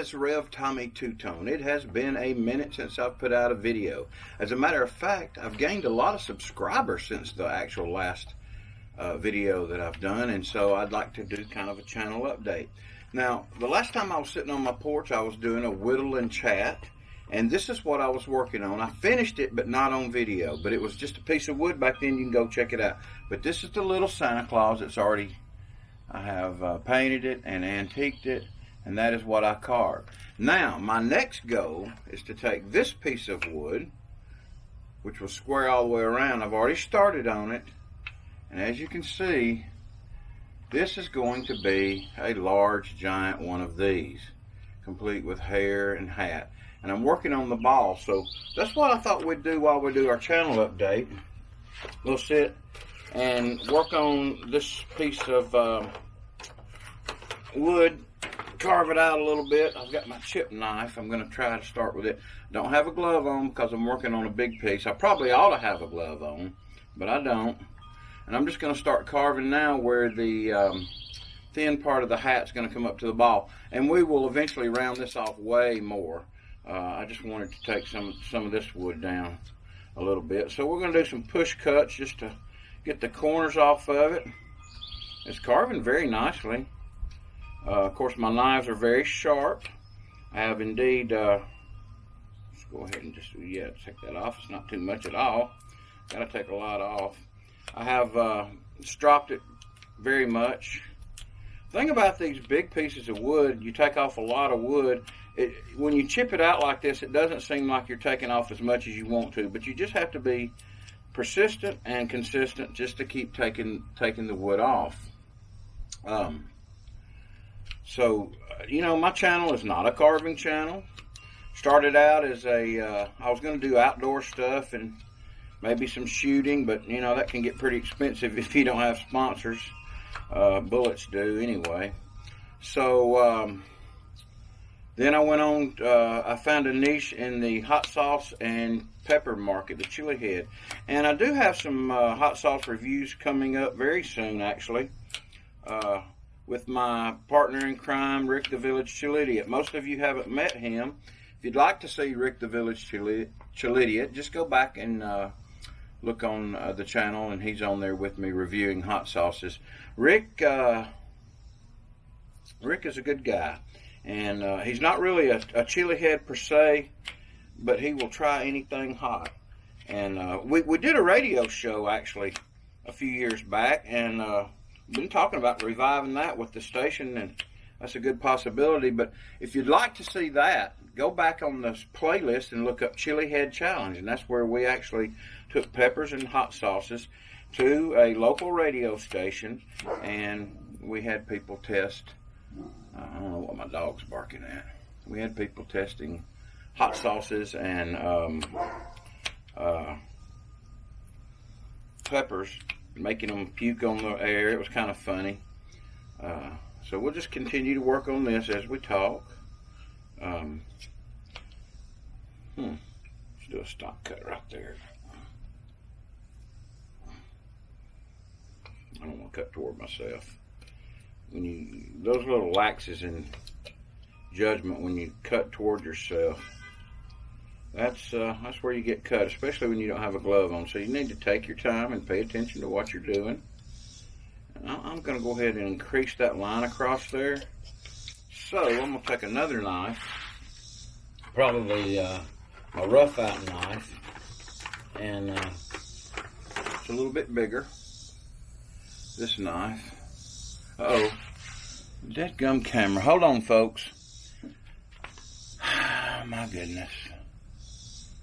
it's Rev Tommy Two-Tone. It has been a minute since I've put out a video. As a matter of fact, I've gained a lot of subscribers since the actual last video that I've done, and so I'd like to do kind of a channel update. Now, the last time I was sitting on my porch, I was doing a Whittle and Chat, and this is what I was working on. I finished it, but not on video, but it was just a piece of wood back then. You can go check it out. But this is the little Santa Claus. It's already, I have painted it and antiqued it, and that is what I carved. Now, my next goal is to take this piece of wood, which will square all the way around. I've already started on it, and as you can see, this is going to be a large, giant one of these, complete with hair and hat. And I'm working on the ball, so that's what I thought we'd do while we do our channel update. We'll sit and work on this piece of wood, carve it out a little bit. I've got my chip knife. I'm going to try to start with it. Don't have a glove on because I'm working on a big piece. I probably ought to have a glove on, but I don't. And I'm just going to start carving now where the thin part of the hat's going to come up to the ball. And we will eventually round this off way more. I just wanted to take some of this wood down a little bit. So we're going to do some push cuts just to get the corners off of it. It's carving very nicely. Of course, my knives are very sharp. I have indeed, let's go ahead and just, take that off. It's not too much at all. Got to take a lot off. I have stropped it very much. The thing about these big pieces of wood, you take off a lot of wood. When you chip it out like this, it doesn't seem like you're taking off as much as you want to, but you just have to be persistent and consistent just to keep taking the wood off. So, you know, my channel is not a carving channel. Started out as I was going to do outdoor stuff and maybe some shooting, but you know, that can get pretty expensive if you don't have sponsors. Bullets do anyway. So then I went on, I found a niche in the hot sauce and pepper market, the chili head. And I do have some hot sauce reviews coming up very soon, actually, with my partner in crime, Rick the Village Chilidiot. Most of you haven't met him. If you'd like to see Rick the Village Chilidiot, just go back and look on the channel, and he's on there with me reviewing hot sauces. Rick is a good guy, and he's not really a chili head per se, but he will try anything hot. And we did a radio show actually a few years back, and been talking about reviving that with the station, and that's a good possibility. But if you'd like to see that, go back on this playlist and look up Chili Head Challenge, and that's where we actually took peppers and hot sauces to a local radio station, and we had people test. I don't know what my dog's barking at. We had people testing hot sauces and peppers, making them puke on the air. It was kind of funny. So we'll just continue to work on this as we talk. Let's do a stock cut right there. I don't want to cut toward myself. Those little laxes in judgment when you cut toward yourself, that's where you get cut, especially when you don't have a glove on. So you need to take your time and pay attention to what you're doing. And I'm going to go ahead and increase that line across there. So I'm going to take another knife, probably my rough out knife, and it's a little bit bigger. This knife. Uh-oh. Dead-gum camera. Hold on, folks. My goodness.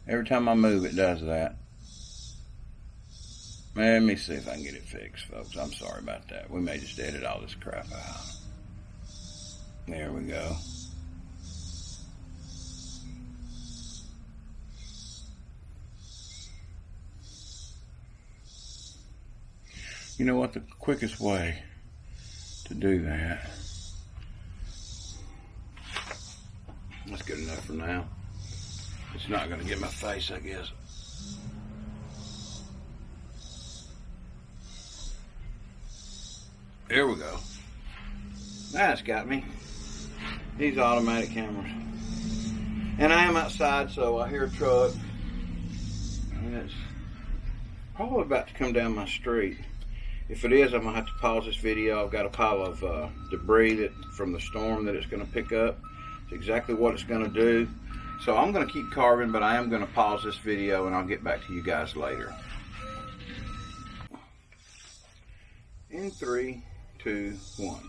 Every time I move, it does that. Let me see if I can get it fixed, folks. I'm sorry about that. We may just edit all this crap out. There we go. You know what? The quickest way to do that. That's good enough for now. It's not going to get my face, I guess. There we go. That's got me. these automatic cameras. And I am outside, so I hear a truck, and it's probably about to come down my street. If it is, I'm gonna have to pause this video. I've got a pile of debris from the storm that it's gonna pick up. It's exactly what it's gonna do. So I'm gonna keep carving, but I am gonna pause this video, and I'll get back to you guys later. In 3, 2, 1.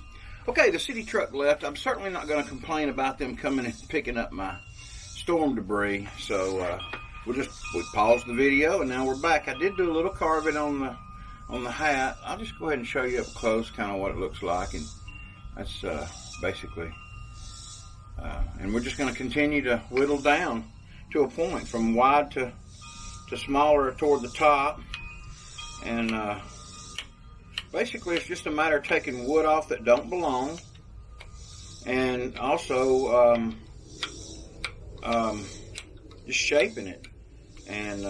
Okay, the city truck left. I'm certainly not gonna complain about them coming and picking up my storm debris. So we paused the video, and now we're back. I did do a little carving on the hat. I'll just go ahead and show you up close kind of what it looks like, and that's basically and we're just going to continue to whittle down to a point from wide to smaller toward the top, and basically it's just a matter of taking wood off that don't belong, and also just shaping it. And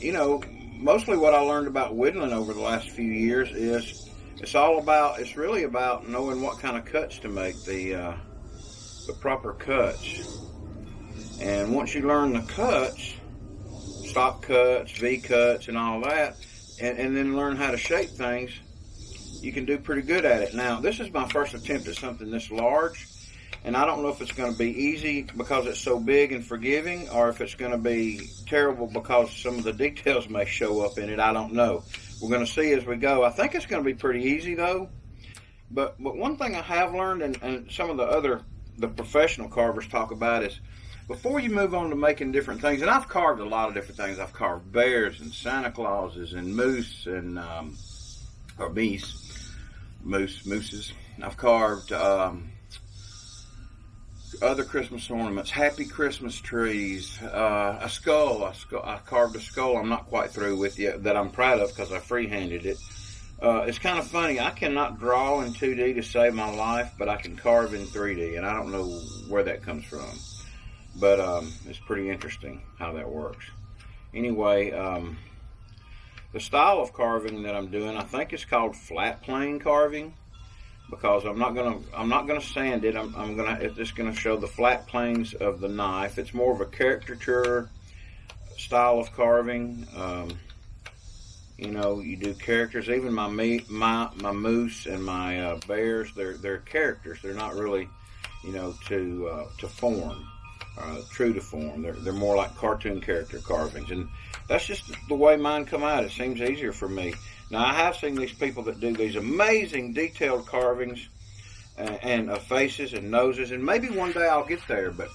you know, mostly what I learned about whittling over the last few years is it's really about knowing what kind of cuts to make, the proper cuts. And once you learn the cuts, stop cuts, V cuts, and all that, and then learn how to shape things, you can do pretty good at it. Now, this is my first attempt at something this large, and I don't know if it's going to be easy because it's so big and forgiving, or if it's going to be terrible because some of the details may show up in it. I don't know. We're going to see as we go. I think it's going to be pretty easy, though. But one thing I have learned, and some of the professional carvers talk about, is before you move on to making different things, and I've carved a lot of different things. I've carved bears and Santa Clauses and moose and or mooses. I've carved other Christmas ornaments, happy Christmas trees, a skull. I carved a skull I'm not quite through with yet, that I'm proud of because I freehanded it. It's kind of funny. I cannot draw in 2D to save my life, but I can carve in 3D, and I don't know where that comes from. But it's pretty interesting how that works. Anyway, the style of carving that I'm doing, I think it's called flat plane carving, because I'm not gonna sand it. It's just gonna show the flat planes of the knife. It's more of a caricature style of carving. You know, you do characters. Even my moose and my bears, they're characters. They're not really, you know, to form, true to form. They're more like cartoon character carvings, and that's just the way mine come out. It seems easier for me. Now, I have seen these people that do these amazing detailed carvings and faces and noses, and maybe one day I'll get there, but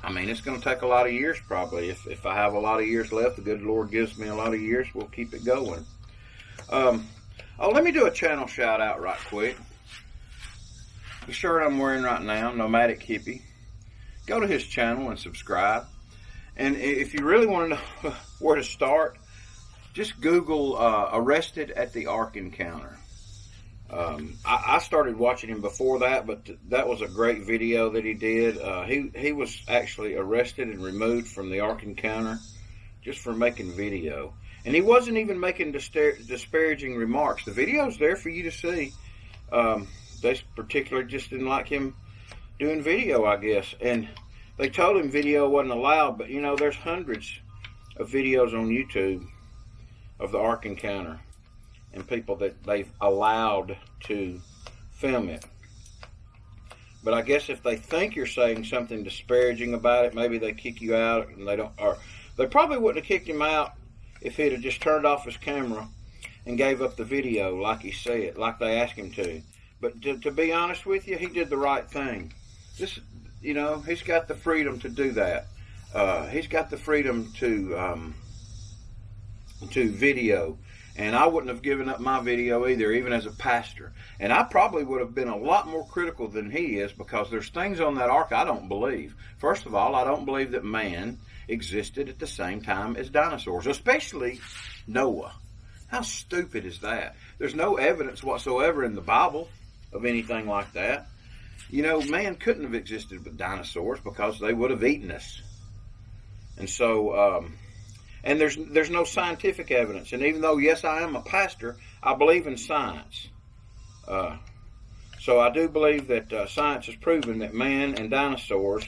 I mean, it's going to take a lot of years probably. If I have a lot of years left, the good Lord gives me a lot of years, we'll keep it going. Let me do a channel shout out right quick. The shirt I'm wearing right now, Nomadic Hippie. Go to his channel and subscribe. And if you really want to know where to start, just Google Arrested at the Ark Encounter. I started watching him before that, but that was a great video that he did. He was actually arrested and removed from the Ark Encounter just for making video. And he wasn't even making disparaging remarks. The video's there for you to see. They particularly just didn't like him doing video, I guess. And they told him video wasn't allowed, but you know, there's hundreds of videos on YouTube of the Ark Encounter and people that they've allowed to film it. But I guess if they think you're saying something disparaging about it, maybe they kick you out, and they don't. Or they probably wouldn't have kicked him out if he'd have just turned off his camera and gave up the video like he said, like they asked him to. But to be honest with you, he did the right thing. This, you know, he's got the freedom to do that. He's got the freedom to video. And I wouldn't have given up my video either, even as a pastor. And I probably would have been a lot more critical than he is, because there's things on that ark I don't believe. First of all, I don't believe that man existed at the same time as dinosaurs, especially Noah. How stupid is that? There's no evidence whatsoever in the Bible of anything like that. You know, man couldn't have existed with dinosaurs because they would have eaten us. And so, and there's no scientific evidence. And even though, yes, I am a pastor, I believe in science. So I do believe that science has proven that man and dinosaurs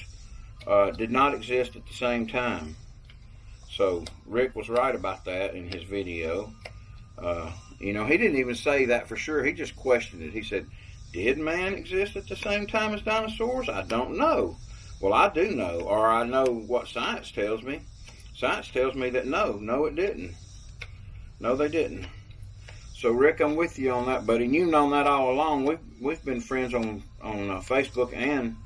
did not exist at the same time. So Rick was right about that in his video. You know, he didn't even say that for sure. He just questioned it. He said, did man exist at the same time as dinosaurs? I don't know. Well, I do know, or I know what science tells me. Science tells me that no, it didn't. No, they didn't. So Rick, I'm with you on that, buddy. And you've known that all along. We've been friends on Facebook and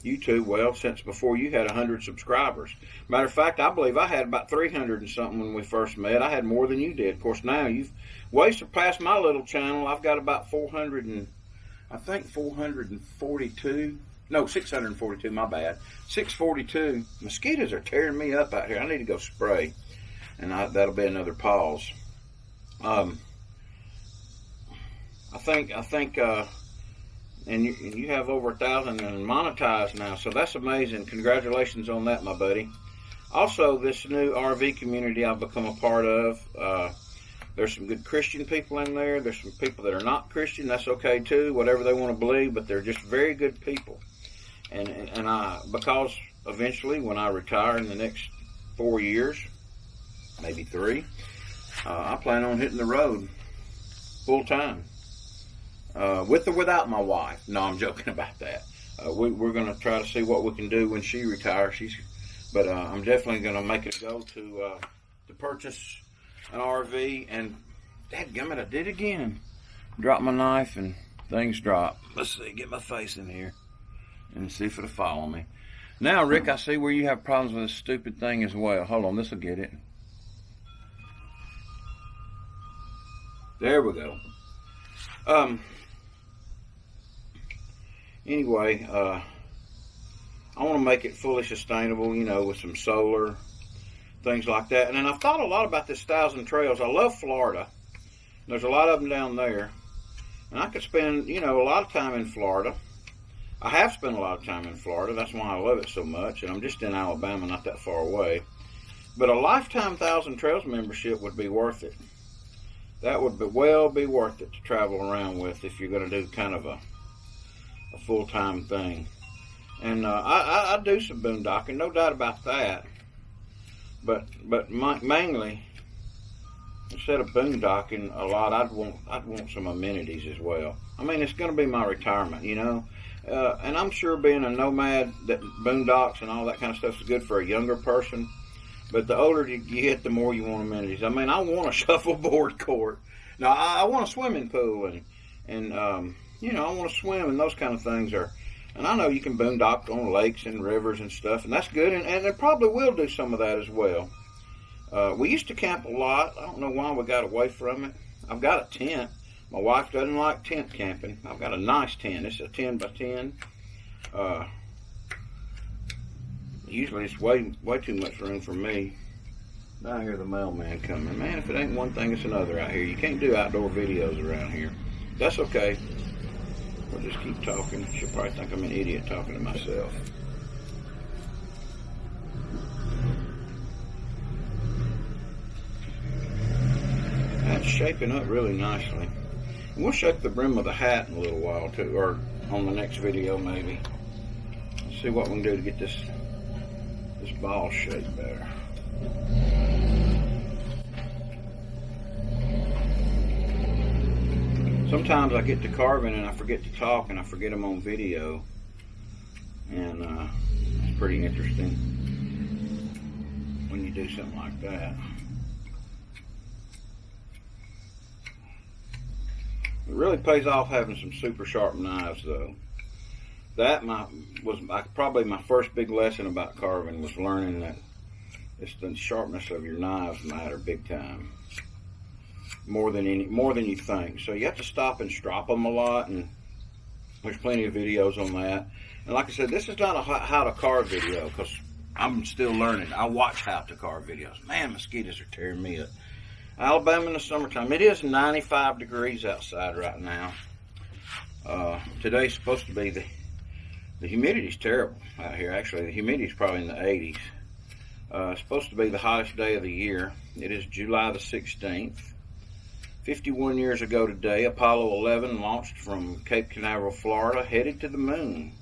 YouTube, well, since before you had 100 subscribers. Matter of fact, I believe I had about 300 and something when we first met. I had more than you did. Of course, now you've way surpassed my little channel. I've got about 442. No, 642, my bad. 642. Mosquitoes are tearing me up out here. I need to go spray. And that'll be another pause. I think, and you have over 1,000 and monetized now, so that's amazing. Congratulations on that, my buddy. Also, this new RV community I've become a part of, there's some good Christian people in there. There's some people that are not Christian. That's okay too, whatever they want to believe, but they're just very good people. And because eventually when I retire in the next 4 years, maybe 3, I plan on hitting the road full time. With or without my wife. No, I'm joking about that. We're going to try to see what we can do when she retires. But I'm definitely going to make it a go to purchase an RV. And dadgummit, I did it again. Dropped my knife and things dropped. Let's see, get my face in here and see if it'll follow me. Now, Rick, I see where you have problems with this stupid thing as well. Hold on, this will get it. There we go. Anyway, I want to make it fully sustainable, you know, with some solar, things like that. And then I've thought a lot about this 1,000 Trails. I love Florida. There's a lot of them down there. And I could spend, you know, a lot of time in Florida. I have spent a lot of time in Florida. That's why I love it so much. And I'm just in Alabama, not that far away. But a lifetime 1,000 Trails membership would be worth it. That would well be worth it to travel around with if you're going to do kind of a full-time thing. And I do some boondocking, no doubt about that. But mainly, instead of boondocking a lot, I'd want some amenities as well. I mean, it's going to be my retirement, you know. And I'm sure being a nomad that boondocks and all that kind of stuff is good for a younger person. But the older you get, the more you want amenities. I mean, I want a shuffleboard court. Now, I want a swimming pool, and you know, I want to swim, and those kind of things are. And I know you can boondock on lakes and rivers and stuff, and that's good. And it probably will do some of that as well. We used to camp a lot. I don't know why we got away from it. I've got a tent. My wife doesn't like tent camping. I've got a nice tent. It's a 10 by 10. Usually it's way too much room for me. I hear the mailman coming. Man, if it ain't one thing, it's another out here. You can't do outdoor videos around here. That's okay. We'll just keep talking. She'll probably think I'm an idiot talking to myself. That's shaping up really nicely. And we'll shape the brim of the hat in a little while too, or on the next video maybe. Let's see what we can do to get this ball shaped better. Sometimes I get to carving and I forget to talk and I forget I'm on video. And it's pretty interesting when you do something like that. It really pays off having some super sharp knives though. That was probably my first big lesson about carving, was learning that it's the sharpness of your knives matter big time. More than you think. So you have to stop and strop them a lot, and there's plenty of videos on that. And like I said, this is not a how to carve video, because I'm still learning. I watch how to carve videos. Man, mosquitoes are tearing me up. Alabama in the summertime. It is 95 degrees outside right now. Today's supposed to be the humidity's terrible out here. Actually, the humidity's probably in the 80s. It's supposed to be the hottest day of the year. It is July the 16th. 51 years ago today, Apollo 11 launched from Cape Canaveral, Florida, headed to the moon.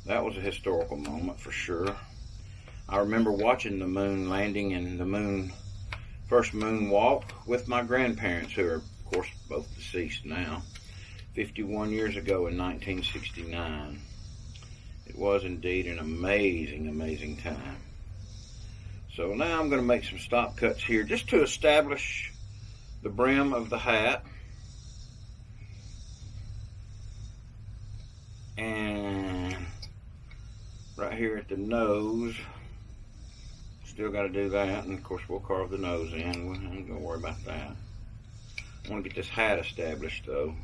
That was a historical moment for sure. I remember watching the moon landing and the first moonwalk with my grandparents, who are, of course, both deceased now, 51 years ago in 1969. It was indeed an amazing, amazing time. So now I'm going to make some stop cuts here just to establish the brim of the hat. And right here at the nose, still got to do that, and of course we'll carve the nose in. I ain't gonna worry about that. I want to get this hat established though.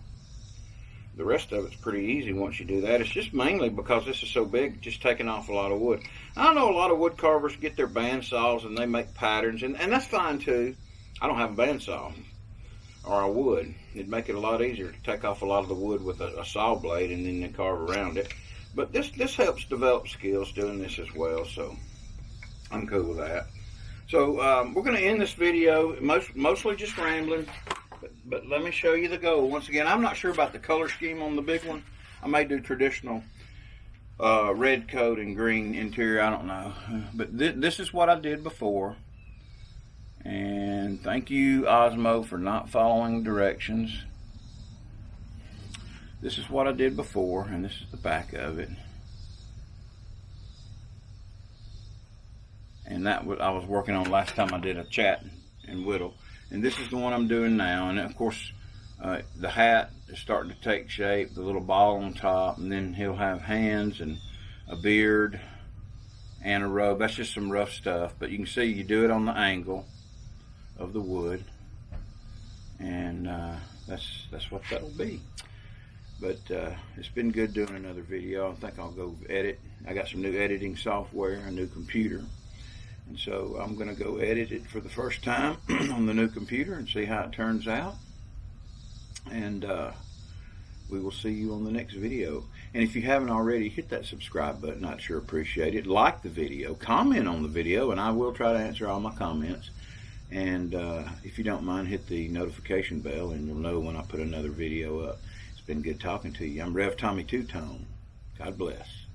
The rest of it's pretty easy once you do that. It's just mainly because this is so big, just taking off a lot of wood. I know a lot of wood carvers get their bandsaws and they make patterns, and that's fine too. I don't have a bandsaw, or I would. It'd make it a lot easier to take off a lot of the wood with a saw blade and then carve around it. But this helps develop skills doing this as well, so I'm cool with that. So we're going to end this video, mostly just rambling, but let me show you the gold. Once again, I'm not sure about the color scheme on the big one. I may do traditional red coat and green interior, I don't know. But this is what I did before. And thank you, Osmo, for not following directions. This is what I did before, and this is the back of it. And that I was working on last time I did a chat and whittle. And this is the one I'm doing now. And of course, the hat is starting to take shape, the little ball on top, and then he'll have hands and a beard and a robe. That's just some rough stuff, but you can see you do it on the angle of the wood, and that's what that'll be. But it's been good doing another video. I think I'll go edit. I got some new editing software, a new computer, and so I'm going to go edit it for the first time on the new computer and see how it turns out. And we will see you on the next video. And if you haven't already, hit that subscribe button. I'd sure appreciate it. Like the video, comment on the video, and I will try to answer all my comments. And if you don't mind, hit the notification bell and you'll know when I put another video up. It's been good talking to you. I'm Rev Tommy Two Tone. God bless.